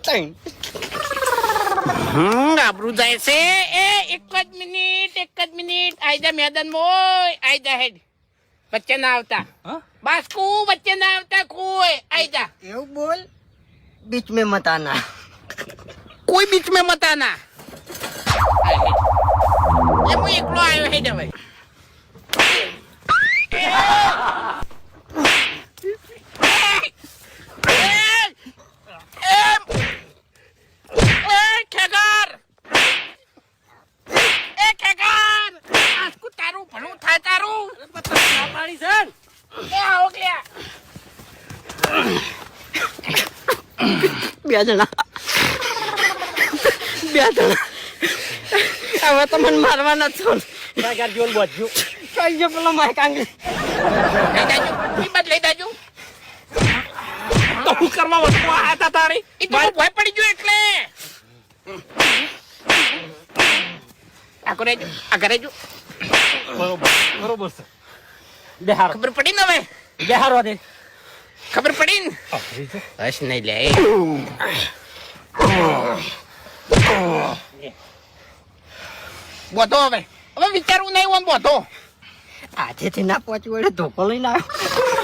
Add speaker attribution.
Speaker 1: ત્રણ.
Speaker 2: આબરૂ જાય છે. એ એક જ મિનિટ આઈ જા મેદાન મોય આઈ જા હેડ વચ્ચે ના આવતા બાસ્કુ વચ્ચે ના આવતા કોઈ આઈ જા
Speaker 1: એવું બોલ, બીચ મેં મત આના.
Speaker 2: કોઈ બીચ મેં મત આના. એ હું એકલો આવ્યો હેડ હવે.
Speaker 1: બે જણા હવે તો મને મારવાના છો. કઈ ગયો પેલો માય કાંગલી.
Speaker 2: લઈ દાજો
Speaker 3: તો હું કરવા વસ્તુ આ હતા તારી
Speaker 2: એ તો ભય પડી ગયો એટલે આ કરે જો
Speaker 3: બરોબર છે. બેહાર
Speaker 2: ખબર પડી ને હવે
Speaker 3: બેહારવા દે.
Speaker 2: ખબર પડી ને બસ નહીં લે બોધો હવે વિચારવું નહીં ઓમ બોધો.
Speaker 1: આજેથી ના પહોંચી વડે ધોકો લઈને આવ્યો.